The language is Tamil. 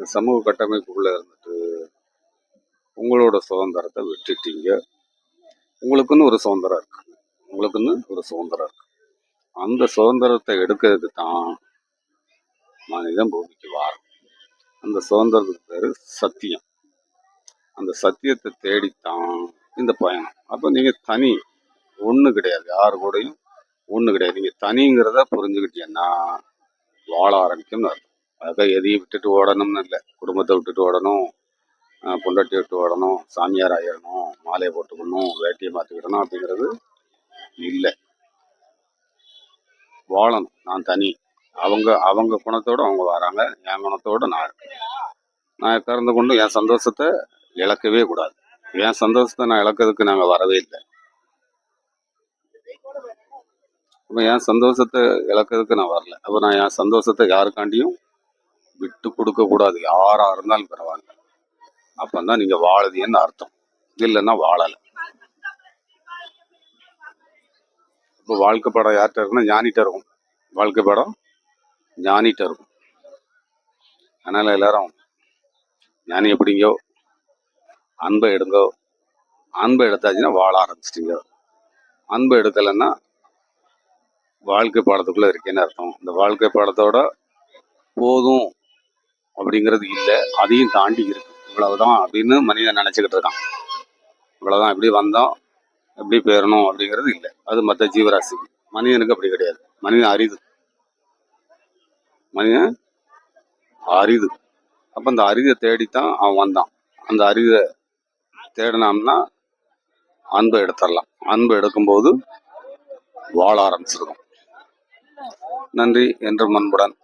இந்த சமூக கட்டமைப்புக்குள்ள இருந்துட்டு உங்களோட சுதந்திரத்தை விட்டுட்டீங்க. உங்களுக்குன்னு ஒரு சுதந்திரம் இருக்கு. உங்களுக்குன்னு ஒரு சுதந்திரம் இருக்கு. அந்த சுதந்திரத்தை எடுக்கிறதுக்கு தான் மனிதன் பூமிக்கு வாரம். அந்த சுதந்திரத்துக்கு பேரு சத்தியம். அந்த சத்தியத்தை தேடித்தான் இந்த பயணம். அப்ப நீங்க தனி ஒண்ணு கிடையாது. யாரு கூடயும் ஒண்ணு கிடையாது. நீங்க தனிங்கிறத புரிஞ்சுக்கிட்டீங்கன்னா வாழ ஆரம்பிக்கும்னு அர்த்தம். அதுக்காக எதையும் விட்டுட்டு ஓடணும்னு இல்லை. குடும்பத்தை விட்டுட்டு ஓடணும், பொண்டாட்டி விட்டு ஓடணும், சாமியார் ஆயிடணும், மாலையை போட்டுக்கணும், வேட்டியை மாற்றிக்கிடணும் அப்படிங்கிறது இல்லை. வாழணும். நான் தனி. அவங்க அவங்க குணத்தோட அவங்க வராங்க, என் குணத்தோட நான் இருக்கேன். நான் கறந்து கொண்டு என் சந்தோஷத்தை இழக்கவே கூடாது. என் சந்தோஷத்தை நான் இழக்கிறதுக்கு நாங்கள் வரவே இல்லை. அப்போ என் சந்தோஷத்தை இழக்கிறதுக்கு நான் வரல. அப்போ நான் என் சந்தோஷத்தை யாருக்காண்டியும் விட்டு கொடுக்க கூடாது. யாரா இருந்தாலும் பரவாயில்ல. அப்பந்தான் நீங்க வாழுதின்னு அர்த்தம். இல்லைன்னா வாழலை. இப்போ வாழ்க்கை படம் யார்கிட்ட இருக்குன்னா ஞானிகிட்ட இருக்கும். வாழ்க்கை படம் ஞானிகிட்ட இருக்கும். அதனால எல்லாரும் ஞானி எப்படிங்கோ, அன்பை எடுங்கோ. அன்பை எடுத்தாச்சுன்னா வாழ ஆரம்பிச்சிட்டீங்க. அன்பை எடுக்கலைன்னா வாழ்க்கை பாடத்துக்குள்ள இருக்கேன்னு அர்த்தம். இந்த வாழ்க்கை பாடத்தோட போதும் அப்படிங்கிறது இல்லை, அதையும் தாண்டி இருக்கு. இவ்வளவுதான் அப்படின்னு மனிதன் நினைச்சுக்கிட்டு இருக்கான். இவ்வளவுதான், எப்படி வந்தோம் எப்படி போயிடணும் அப்படிங்கிறது இல்லை. அது மற்ற ஜீவராசி. மனிதனுக்கு அப்படி கிடையாது. மனிதன் அரிது. மனிதன் அரிது. அப்ப அந்த அரிதை தேடித்தான் அவன் வந்தான். அந்த அரிதை தேடினோம்னா அன்பை எடுத்துடலாம். அன்பை எடுக்கும்போது வாழ ஆரம்பிச்சிருக்கும். நன்றி. என்றும் அன்புடன்.